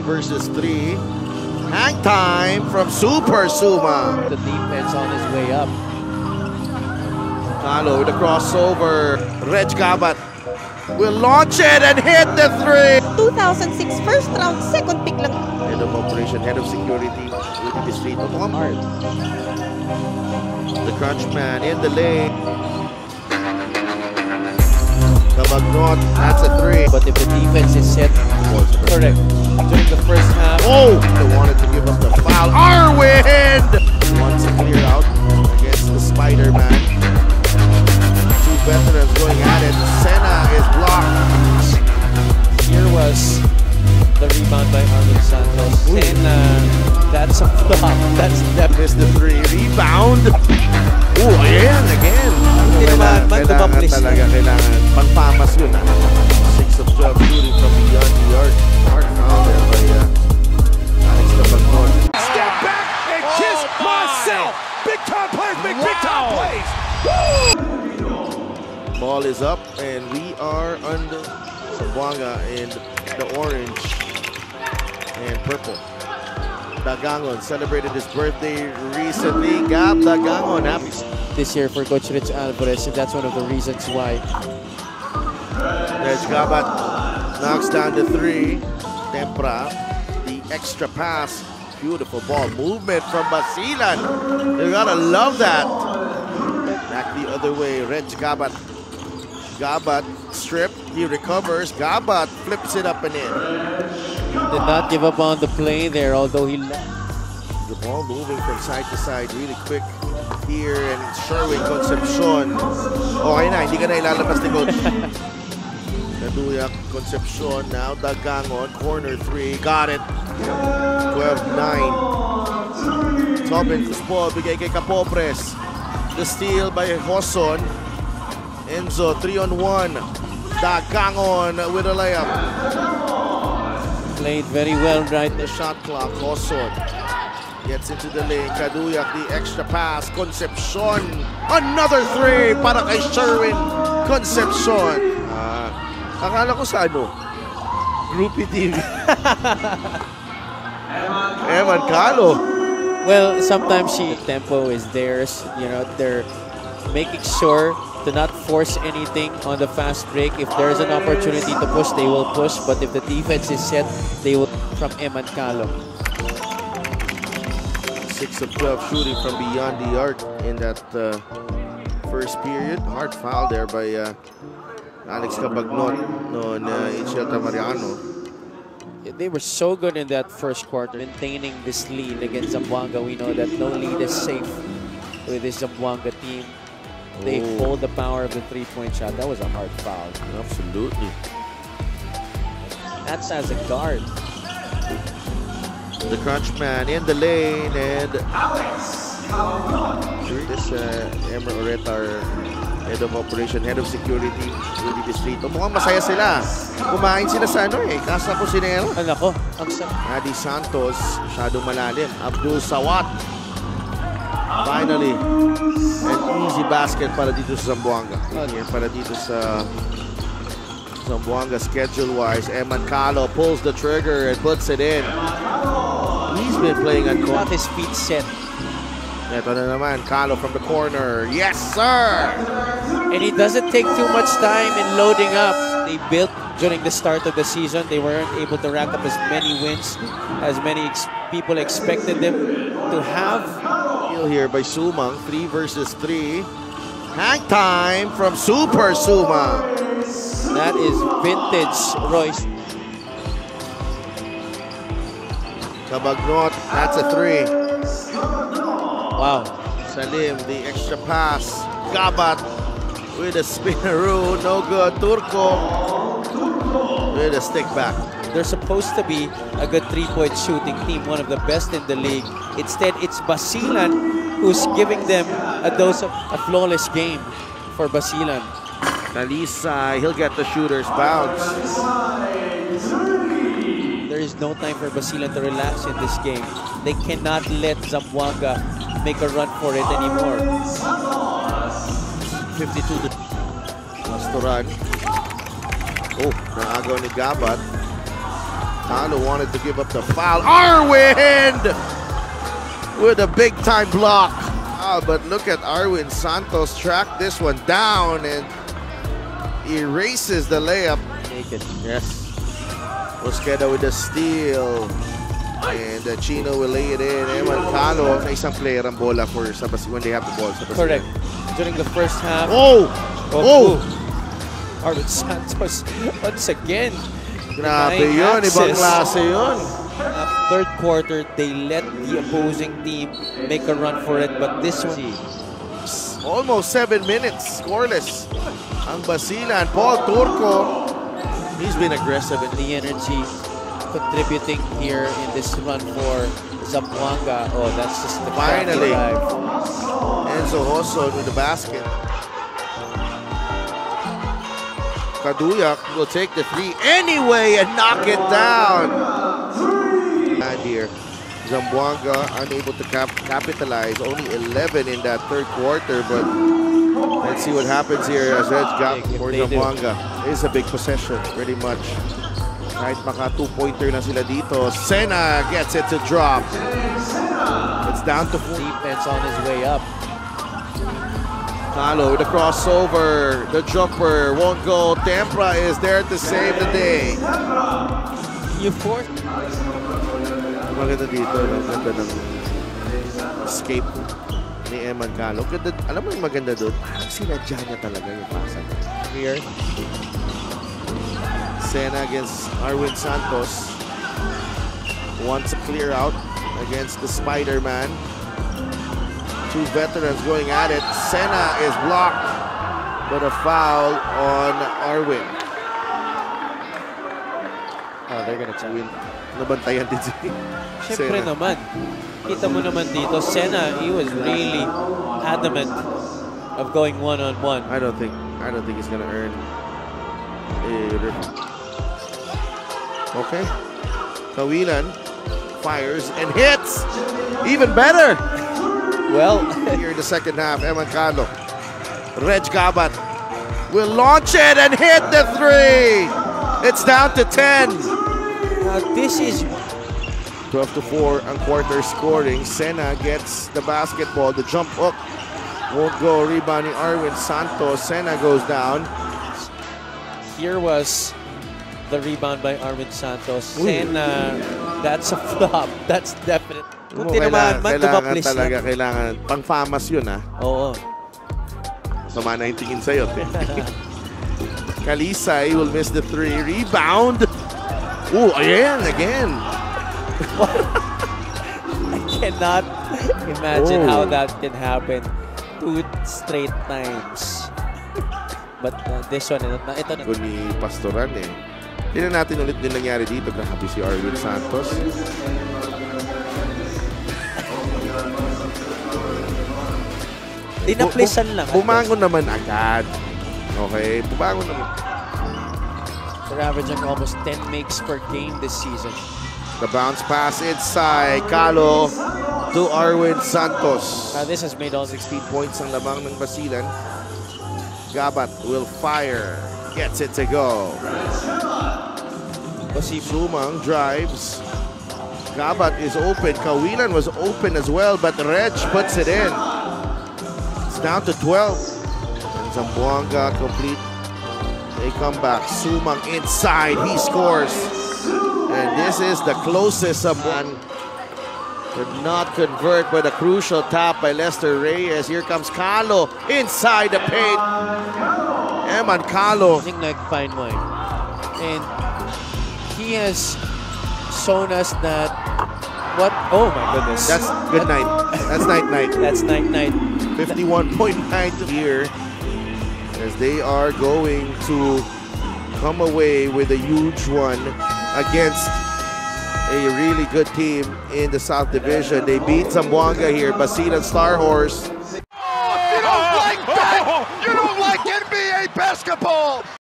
versus 3. Hang time from Super Suma. The defense on his way up. Calo with the crossover. Reg Gabat will launch it and hit the 3. 2006 first round, second pick lang. Head of operation, head of security, Rudy Distrito. Hard. The crunch man in the lane. Cabagnot, that's a 3. But if the defense is set, correct, during the first half. Oh, they wanted to give up the foul. Arwind wants to clear out against the Spider-Man. Two veterans going at it. Senna is blocked. Here was the rebound by Arvin Santos. And that's a flop. That's Missed the 3. Rebound. Oh, ayan, again. Kailangan talaga, kailangan. Pangpamas yun, 6 of 12 shooting from beyond the arc. Hard foul there by Alex Cabagnot. Step back and kiss myself. Big time plays, big time plays. Woo! Ball is up and we are under Zamboanga in the orange and purple. Dagangon celebrated his birthday recently. Gab Dagangon, happy this year for Coach Rich Alvarez, and that's one of the reasons why. Reg Gabat knocks down the 3. Tempra, the extra pass. Beautiful ball movement from Basilan. You gotta love that. Back the other way, Reg Gabat. Gabat strip, he recovers. Gabat flips it up and in. Did not give up on the play there, although he left. The ball moving from side to side really quick here, and Sherwin Concepcion. Okay na, hindi ka na ilalabas ni Coach. Caduyak, Concepcion, now Dagangon, corner 3, got it. 12-9. Tobin Cuspol, bigay kay Capopres. The steal by Hoson. Enzo, 3-on-1. Dagangon with a layup. Played very well right The there. shot clock, Hoson gets into the lane. Caduyak, the extra pass. Concepcion, another 3 para kay Sherwin Concepcion. Akala ko sa ano? Groupie TV. Eman Calo. Well, sometimes tempo is theirs. You know, they're making sure to not force anything on the fast break. If there's an opportunity to push, they will push. But if the defense is set, they will from Eman Calo. 6 of 12 shooting from beyond the arc in that first period. Hard foul there by Alex Cabagnot on Ichelta Mariano. They were so good in that first quarter, maintaining this lead against Zamboanga. We know that no lead is safe with this Zamboanga team. They hold the power of the three-point shot. That was a hard foul. Absolutely. That's as a guard. The crunch man in the lane, and this Emer Oretar, head of operation, head of security, Rudy Distrito. Mukhang masaya sila. Kumain sila sa ano Casa Cocinero. Ano ko? Ang sarap. Adi Santos, masyadong malalim. Abdul Sawat. Finally, an easy basket para dito sa Zamboanga. Para dito sa Zamboanga schedule-wise. Eman Calo pulls the trigger and puts it in. He's been playing at Got his feet set. Ito na naman, Calo from the corner. Yes, sir! And he doesn't take too much time in loading up. They built during the start of the season. They weren't able to rack up as many wins as many people expected them to have. Here by Sumang, 3 versus 3. Hang time from Super Suma. That is vintage Royce. Cabagnot, that's a 3. Wow. Salim, the extra pass. Gabat with a spinneroo, no good. Turco with a stick back. They're supposed to be a good three-point shooting team, one of the best in the league. Instead, it's Basilan who's giving them a dose of a flawless game for Basilan. Kalisa, he'll get the shooter's bounce. There is no time for Basilan to relax in this game. They cannot let Zamboanga make a run for it anymore. 52 to run. Oh, naagaw ni Gabat. Kalo wanted to give up the foul. Arwind with a big-time block. But look at Arwind Santos track this one down and erases the layup. Naked. Yes. Mosqueda with the steal. And Chino will lay it in. Eman Kalo na isang player ang bola for when they have the ball. Correct. During the first half. Oh! Oh! Arwind Santos once again. Grabe yun. Ibang klase yun. Third quarter, they let the opposing team make a run for it. But this one, almost 7 minutes. Scoreless. Ang Basilan. Paul Turco. He's been aggressive in the energy contributing here in this run for Zamboanga. Oh, that's just the finally drive. Enzo Hosso with the basket. Kaduyak will take the three anyway and knock it down. And here, Zamboanga unable to capitalize. Only 11 in that third quarter, but let's see what happens here as Reg got for Zamboanga. It's a big possession, pretty much. Kahit maka 2-pointer na sila dito. Sena gets it to drop. It's down to 4. Defense on his way up. Kalo with the crossover. The jumper won't go. Tempra is there to save the day. You forced. Maganda dito. Maganda ng escape ni Eman Kalo. Ganda, alam mo yung maganda doon? Parang sinadya niya talaga yung pasa niya. Here. Sena against Arwind Santos. Wants a clear out against the Spider-Man. Two veterans going at it. Sena is blocked, but a foul on Arwind. Oh, they're gonna check. Nabantayan din si Siyempre Sena. naman. Kita mo naman dito, Sena, he was really adamant of going one-on-one. I don't think he's gonna earn a rebound. Okay. Kawilan fires and hits. Even better. Well, here in the second half, Eman Kalo. Reg Gabat will launch it and hit the three. It's down to 10. now this is 12-4 ang quarter scoring. Sena gets the basketball. The jump hook won't go. Rebounding Arwind Santos. Sena goes down. here was the rebound by Arwind Santos. Sena, that's a flop. That's definite. Kung tinamaan man, tumaplis na. Kailangan. Pang-famas yun, ha? Oo. Sama na yung tingin sa'yo. Kalisay will miss the three. Rebound. Ooh, ayan, again. I cannot imagine how that can happen 2 straight times. But this one, ito na. Ni Pastoran eh. Tingnan natin ulit din nangyari dito. Grabe si Arwind Santos. Dinaplisan lang. Bumangon naman agad. Okay, bumangon naman. They're averaging almost 10 makes per game this season. The bounce pass inside. Kalo to Arwind Santos. This has made all 16 points ang lamang ng Basilan. Gabat will fire. Gets it to go. Sumang drives. Gabat is open. Kawilan was open as well, but Reg puts it in. It's down to 12. And Zamboanga complete a comeback. Sumang inside. He scores. And this is the closest someone could not convert, but a crucial tap by Lester Reyes. Here comes Kalo inside the paint. Eman Kalo. I think like fine wine. And he has shown us that what, oh my goodness. That's good night. That's night. That's night. 51.9 here as they are going to come away with a huge one against a really good team in the South Division. They beat Zamboanga here, Basilan Star Horse. You don't like that! You don't like NBA basketball!